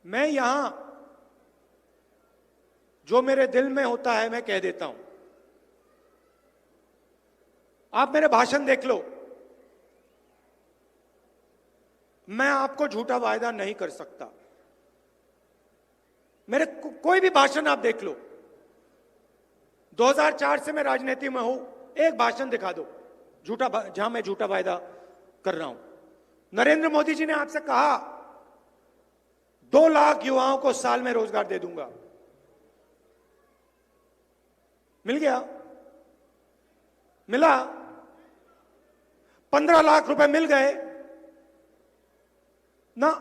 मैं यहां जो मेरे दिल में होता है मैं कह देता हूं। आप मेरे भाषण देख लो, मैं आपको झूठा वायदा नहीं कर सकता। मेरे कोई भी भाषण आप देख लो, 2004 से मैं राजनीति में हूं, एक भाषण दिखा दो झूठा, जहां मैं झूठा वायदा कर रहा हूं। नरेंद्र मोदी जी ने आपसे कहा 2 लाख युवाओं को साल में रोजगार दे दूंगा, मिल गया? मिला? 15 लाख रुपए मिल गए ना?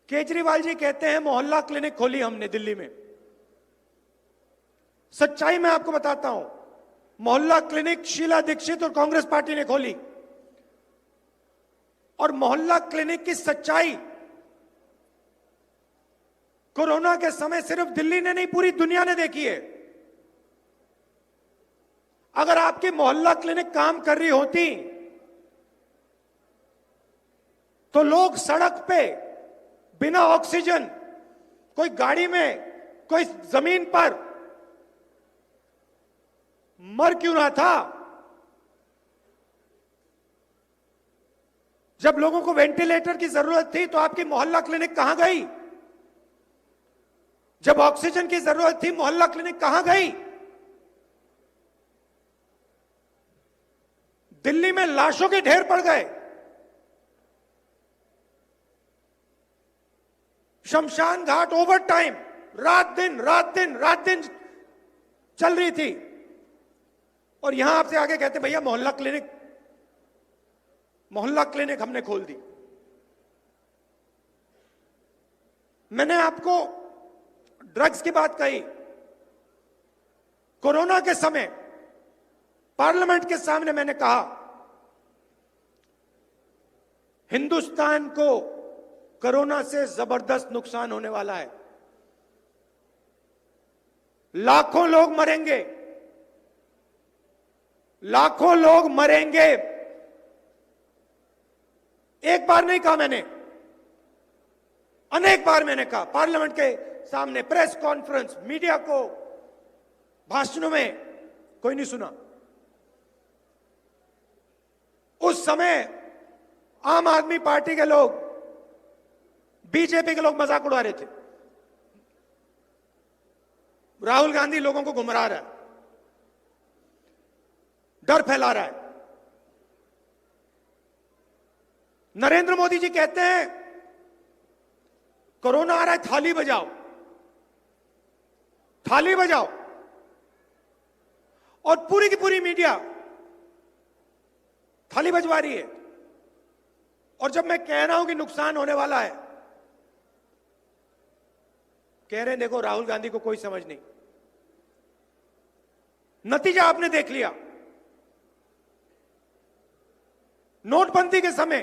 केजरीवाल जी कहते हैं मोहल्ला क्लिनिक खोली हमने दिल्ली में। सच्चाई मैं आपको बताता हूं, मोहल्ला क्लिनिक शीला दीक्षित और कांग्रेस पार्टी ने खोली। और मोहल्ला क्लिनिक की सच्चाई कोरोना के समय सिर्फ दिल्ली ने नहीं, पूरी दुनिया ने देखी है। अगर आपकी मोहल्ला क्लिनिक काम कर रही होती तो लोग सड़क पे बिना ऑक्सीजन, कोई गाड़ी में, कोई जमीन पर मर क्यों रहा था? जब लोगों को वेंटिलेटर की जरूरत थी तो आपकी मोहल्ला क्लिनिक कहां गई? जब ऑक्सीजन की जरूरत थी मोहल्ला क्लिनिक कहां गई? दिल्ली में लाशों के ढेर पड़ गए, शमशान घाट ओवर टाइम, रात दिन चल रही थी। और यहां आपसे आगे कहते भैया मोहल्ला क्लिनिक हमने खोल दी। मैंने आपको ड्रग्स की बात कही। कोरोना के समय पार्लियामेंट के सामने मैंने कहा हिंदुस्तान को कोरोना से जबरदस्त नुकसान होने वाला है, लाखों लोग मरेंगे, लाखों लोग मरेंगे। एक बार नहीं कहा मैंने, अनेक बार मैंने कहा पार्लियामेंट के सामने, प्रेस कॉन्फ्रेंस, मीडिया को, भाषणों में, कोई नहीं सुना। उस समय आम आदमी पार्टी के लोग, बीजेपी के लोग मजाक उड़ा रहे थे। राहुल गांधी लोगों को गुमराह रहा है, डर फैला रहा है। नरेंद्र मोदी जी कहते हैं कोरोना आ रहा है, थाली बजाओ, थाली बजाओ। और पूरी की पूरी मीडिया थाली बजवा रही है। और जब मैं कह रहा हूं कि नुकसान होने वाला है, कह रहे हैं देखो राहुल गांधी को कोई समझ नहीं। नतीजा आपने देख लिया। नोटबंदी के समय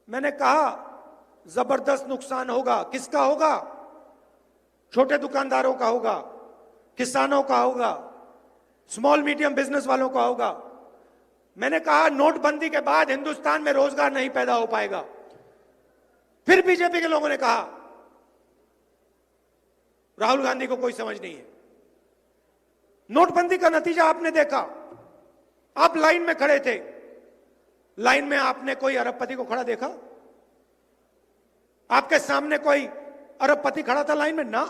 मैंने कहा जबरदस्त नुकसान होगा। किसका होगा? छोटे दुकानदारों का होगा, किसानों का होगा, स्मॉल मीडियम बिजनेस वालों का होगा। मैंने कहा नोटबंदी के बाद हिंदुस्तान में रोजगार नहीं पैदा हो पाएगा। फिर बीजेपी के लोगों ने कहा राहुल गांधी को कोई समझ नहीं है। नोटबंदी का नतीजा आपने देखा। आप लाइन में खड़े थे, लाइन में आपने कोई अरबपति को खड़ा देखा? आपके सामने कोई अरबपति खड़ा था लाइन में? ना,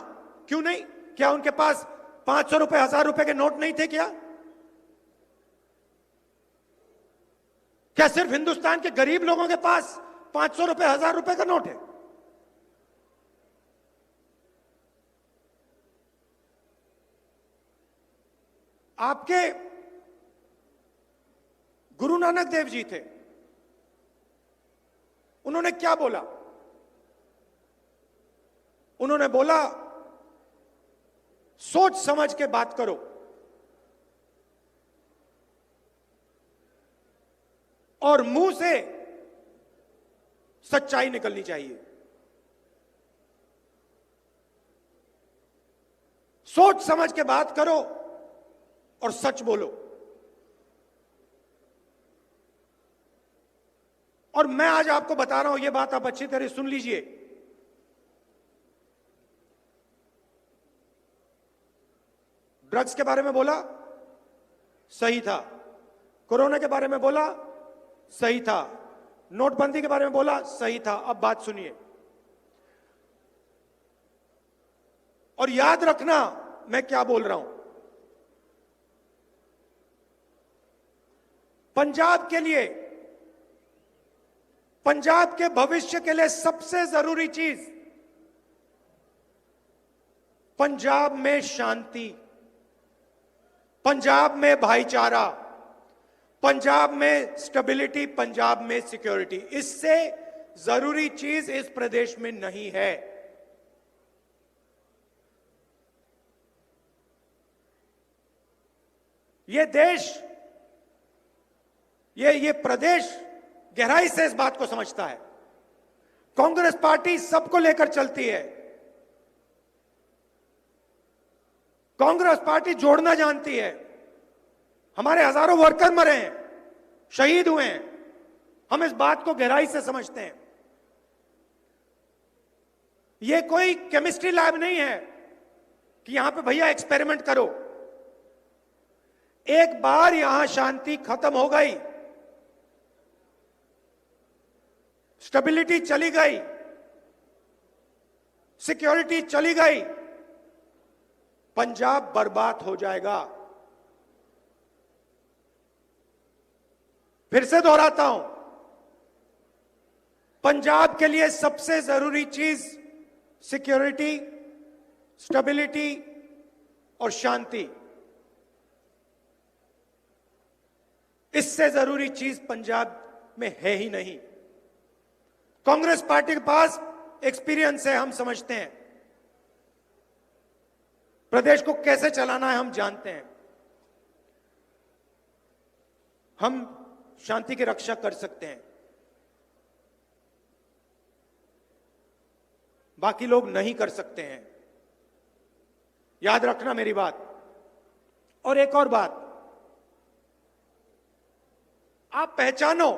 क्यों नहीं? क्या उनके पास 500 रुपए, 1000 रुपए के नोट नहीं थे क्या? क्या सिर्फ हिंदुस्तान के गरीब लोगों के पास 500 रुपए, 1000 रुपए का नोट है? आपके गुरु नानक देव जी थे, उन्होंने क्या बोला? उन्होंने बोला सोच समझ के बात करो। और मुंह से सच्चाई निकलनी चाहिए। सोच समझ के बात करो और सच बोलो। और मैं आज आपको बता रहा हूं, यह बात आप अच्छी तरह सुन लीजिए। ड्रग्स के बारे में बोला, सही था। कोरोना के बारे में बोला, सही था। नोटबंदी के बारे में बोला, सही था। अब बात सुनिए और याद रखना मैं क्या बोल रहा हूं। पंजाब के लिए, पंजाब के भविष्य के लिए सबसे जरूरी चीज पंजाब में शांति, पंजाब में भाईचारा, पंजाब में स्टेबिलिटी, पंजाब में सिक्योरिटी। इससे जरूरी चीज इस प्रदेश में नहीं है। यह देश, ये प्रदेश गहराई से इस बात को समझता है। कांग्रेस पार्टी सबको लेकर चलती है। कांग्रेस पार्टी जोड़ना जानती है। हमारे हजारों वर्कर मरे हैं, शहीद हुए हैं, हम इस बात को गहराई से समझते हैं। यह कोई केमिस्ट्री लैब नहीं है कि यहां पे भैया एक्सपेरिमेंट करो। एक बार यहां शांति खत्म हो गई, स्टेबिलिटी चली गई, सिक्योरिटी चली गई, पंजाब बर्बाद हो जाएगा। फिर से दोहराता हूं, पंजाब के लिए सबसे जरूरी चीज सिक्योरिटी, स्टेबिलिटी और शांति। इससे जरूरी चीज पंजाब में है ही नहीं। कांग्रेस पार्टी के पास एक्सपीरियंस है, हम समझते हैं प्रदेश को कैसे चलाना है, हम जानते हैं। हम शांति की रक्षा कर सकते हैं, बाकी लोग नहीं कर सकते हैं। याद रखना मेरी बात। और एक और बात, आप पहचानो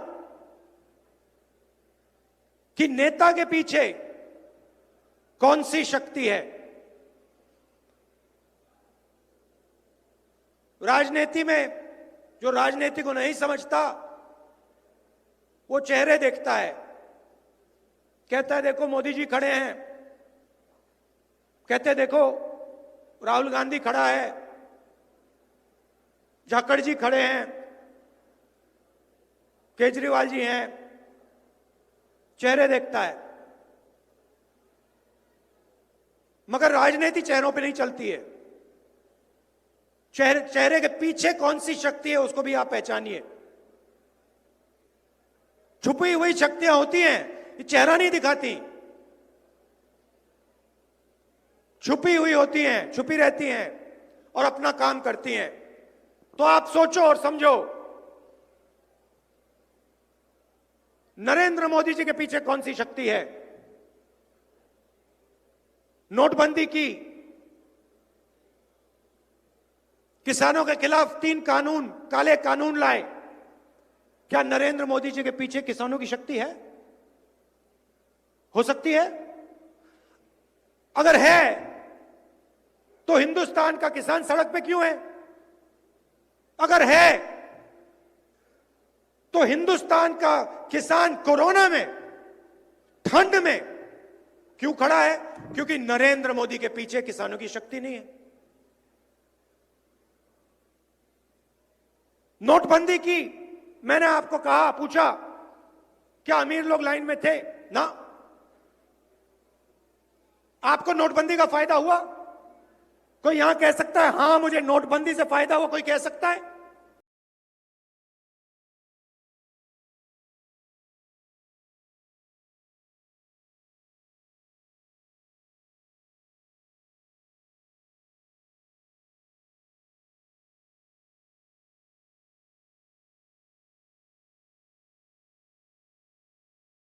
कि नेता के पीछे कौन सी शक्ति है। राजनीति में जो राजनीति को नहीं समझता वो चेहरे देखता है, कहता है देखो मोदी जी खड़े हैं, कहते हैं देखो राहुल गांधी खड़ा है, झाकड़ जी खड़े हैं, केजरीवाल जी हैं, चेहरे देखता है। मगर राजनीति चेहरों पे नहीं चलती है। चेहरे के पीछे कौन सी शक्ति है उसको भी आप पहचानिए। छुपी हुई शक्तियां होती हैं, ये चेहरा नहीं दिखाती, छुपी हुई होती हैं, छुपी रहती हैं और अपना काम करती हैं। तो आप सोचो और समझो, नरेंद्र मोदी जी के पीछे कौन सी शक्ति है। नोटबंदी की, किसानों के खिलाफ 3 कानून, काले कानून लाए, क्या नरेंद्र मोदी जी के पीछे किसानों की शक्ति है? हो सकती है? अगर है तो हिंदुस्तान का किसान सड़क पे क्यों है? अगर है तो हिंदुस्तान का किसान कोरोना में, ठंड में क्यों खड़ा है? क्योंकि नरेंद्र मोदी के पीछे किसानों की शक्ति नहीं है। नोटबंदी की, मैंने आपको कहा, पूछा क्या अमीर लोग लाइन में थे? ना। आपको नोटबंदी का फायदा हुआ? कोई यहां कह सकता है हां मुझे नोटबंदी से फायदा हुआ? कोई कह सकता है?